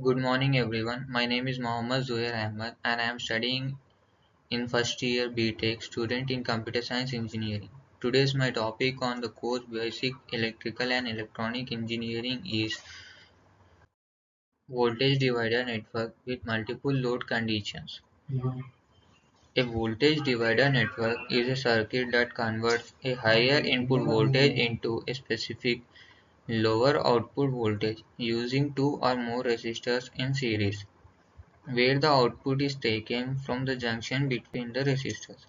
Good morning everyone. My name is Mohammad Zuhair Ahmed and I am studying in first year BTech student in computer science engineering. Today's my topic on the course basic electrical and electronic engineering is voltage divider network with multiple load conditions. A voltage divider network is a circuit that converts a higher input voltage into a specific lower output voltage using two or more resistors in series, where the output is taken from the junction between the resistors.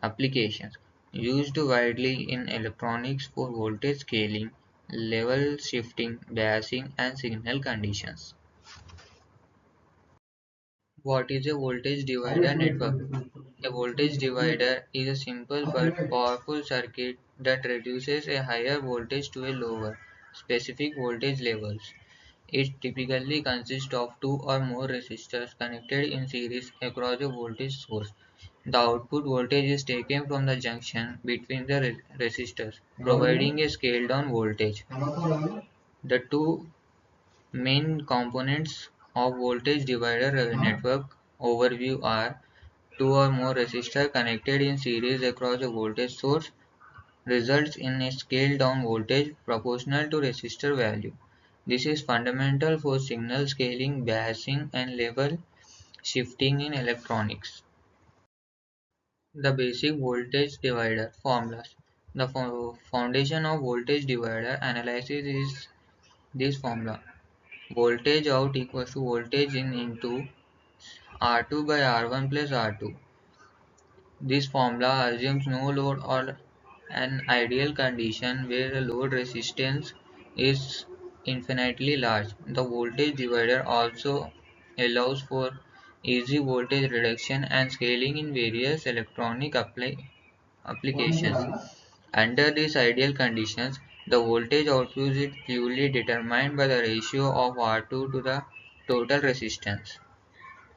Applications: used widely in electronics for voltage scaling, level shifting, biasing, and signal conditions. What is a voltage divider network? A voltage divider is a simple but powerful circuit that reduces a higher voltage to a lower, specific voltage levels. It typically consists of two or more resistors connected in series across a voltage source. The output voltage is taken from the junction between the resistors, providing a scaled-down voltage. The two main components of voltage divider network overview are two or more resistors connected in series across a voltage source results in a scaled-down voltage proportional to resistor value. This is fundamental for signal scaling, biasing, and level shifting in electronics. The basic voltage divider formulas. The foundation of voltage divider analysis is this formula. Voltage out equals to voltage in into R2 by R1 plus R2. This formula assumes no load or an ideal condition where the load resistance is infinitely large. The voltage divider also allows for easy voltage reduction and scaling in various electronic applications. Under these ideal conditions, the voltage output is purely determined by the ratio of R2 to the total resistance.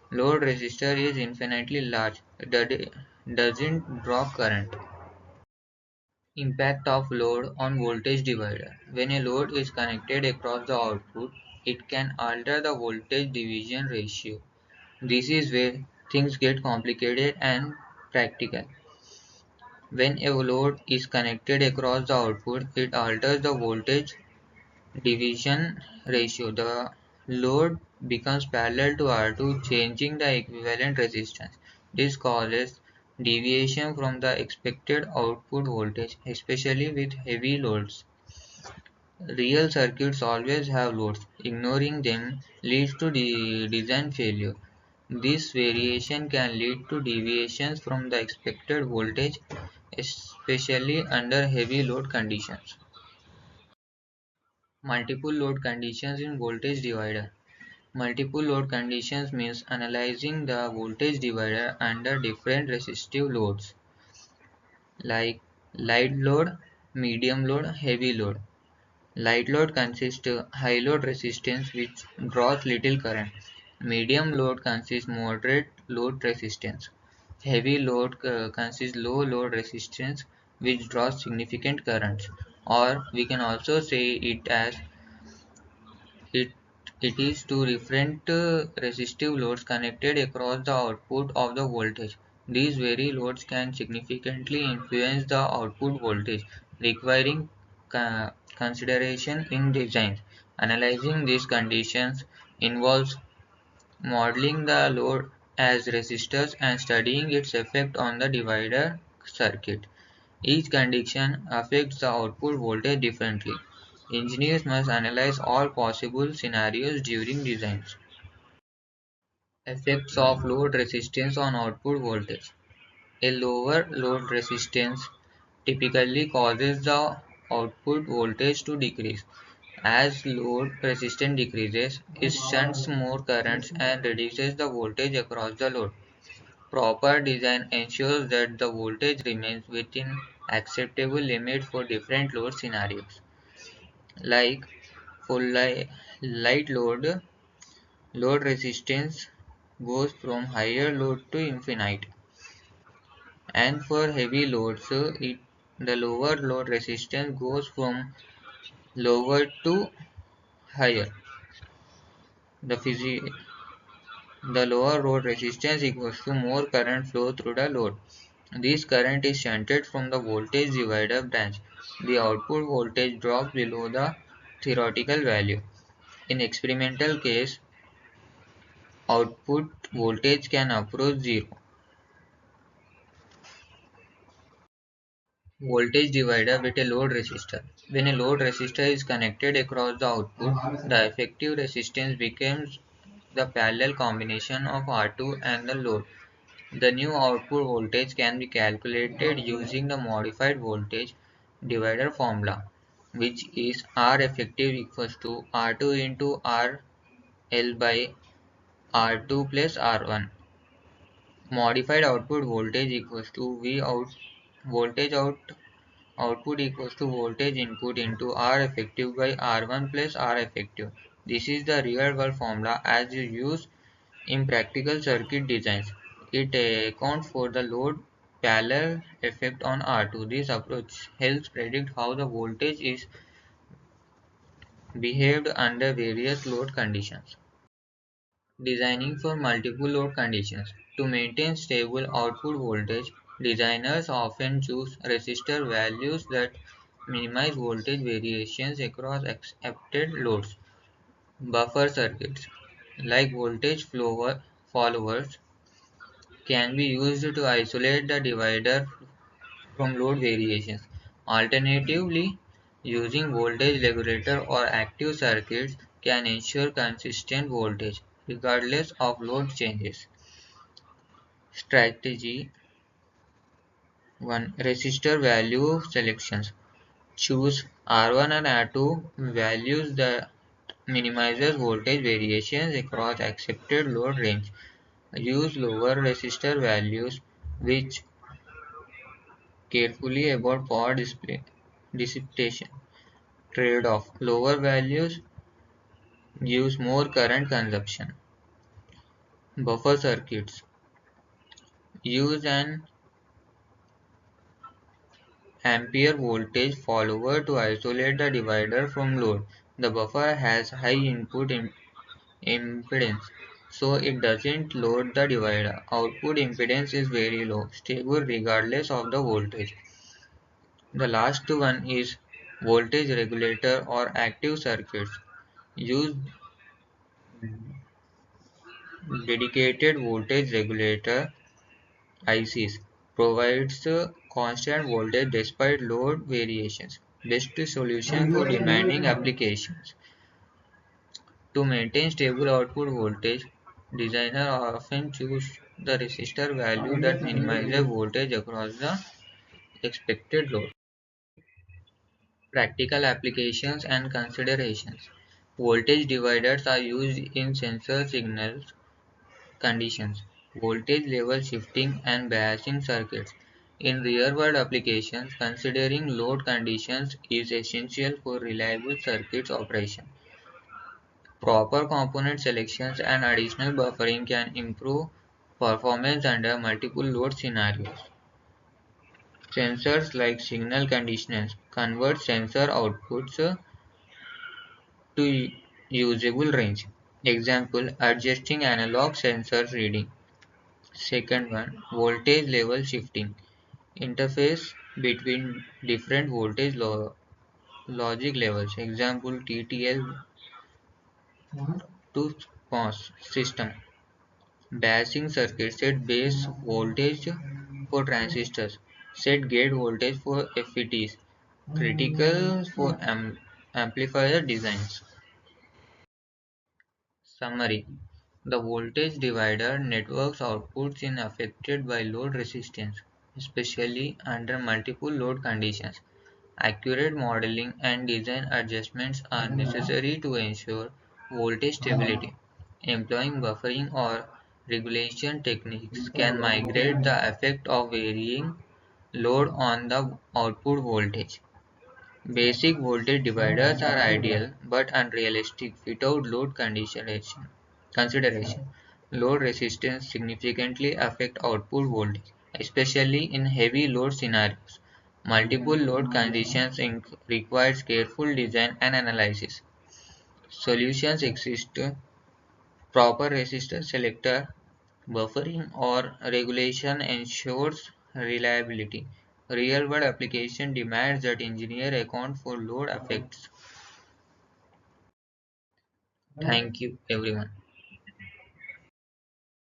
Load resistor is infinitely large, that doesn't draw current. Impact of load on voltage divider. When a load is connected across the output, it can alter the voltage division ratio. This is where things get complicated and practical. When a load is connected across the output, it alters the voltage division ratio. The load becomes parallel to R2, changing the equivalent resistance. This causes deviation from the expected output voltage, especially with heavy loads. Real circuits always have loads. Ignoring them leads to design failure. This variation can lead to deviations from the expected voltage, especially under heavy load conditions. Multiple load conditions in voltage divider. Multiple load conditions means analyzing the voltage divider under different resistive loads like light load, medium load, heavy load. Light load consists high load resistance which draws little current. Medium load consists moderate load resistance. Heavy load consists low load resistance which draws significant currents. Or we can also say it as it it is two different resistive loads connected across the output of the voltage. These very loads can significantly influence the output voltage, requiring consideration in design. Analyzing these conditions involves modeling the load as resistors and studying its effect on the divider circuit. Each condition affects the output voltage differently. Engineers must analyze all possible scenarios during designs. Effects of load resistance on output voltage. A lower load resistance typically causes the output voltage to decrease. As load resistance decreases, it shunts more currents and reduces the voltage across the load. Proper design ensures that the voltage remains within acceptable limits for different load scenarios. Like for light load, load resistance goes from higher load to infinite, and for heavy loads, the lower load resistance goes from lower to higher. The the lower load resistance equals to more current flow through the load. This current is shunted from the voltage divider branch. The output voltage drops below the theoretical value. In experimental case, output voltage can approach zero. Voltage divider with a load resistor. When a load resistor is connected across the output, the effective resistance becomes the parallel combination of R2 and the load. The new output voltage can be calculated using the modified voltage divider formula, which is R effective equals to R2 into RL by R2 plus R1. Modified output voltage equals to V out voltage output equals to voltage input into R effective by R1 plus R effective. This is the real world formula as you use in practical circuit designs. It accounts for the load parallel effect on R2. This approach helps predict how the voltage is behaved under various load conditions. Designing for multiple load conditions. To maintain stable output voltage, designers often choose resistor values that minimize voltage variations across accepted loads. Buffer circuits, like voltage followers, can be used to isolate the divider from load variations. Alternatively, using voltage regulator or active circuits can ensure consistent voltage regardless of load changes. Strategy 1. Resistor value selections. Choose R1 and R2 values that minimizes voltage variations across accepted load range. Use lower resistor values which carefully about power dissipation trade-off. Lower values gives more current consumption. Buffer circuits use an ampere voltage follower to isolate the divider from load. The buffer has high input impedance, so it doesn't load the divider. Output impedance is very low, stable regardless of the voltage. The last one is voltage regulator or active circuits. Use dedicated voltage regulator ICs provides constant voltage despite load variations. Best solution for demanding applications. To maintain stable output voltage, designers often choose the resistor value that minimizes voltage across the expected load. Practical applications and considerations. Voltage dividers are used in sensor signals conditions, voltage level shifting and biasing circuits. In real-world applications, considering load conditions is essential for reliable circuit operation. Proper component selections and additional buffering can improve performance under multiple load scenarios. Sensors like signal conditioners convert sensor outputs to usable range. Example, adjusting analog sensor reading. Second one, voltage level shifting. Interface between different voltage logic levels. Example, TTL to POS system. Biasing circuit set base voltage for transistors. Set gate voltage for FETs. Critical for amplifier designs. Summary. The voltage divider network's outputs is affected by load resistance, especially under multiple load conditions. Accurate modeling and design adjustments are necessary to ensure voltage stability. Employing buffering or regulation techniques can mitigate the effect of varying load on the output voltage. Basic voltage dividers are ideal but unrealistic without load consideration. Load resistance significantly affect output voltage, especially in heavy load scenarios. Multiple load conditions requires careful design and analysis. Solutions exist Proper resistor selector, buffering or regulation ensures reliability. Real-world application demands that engineer account for load effects. Thank you everyone.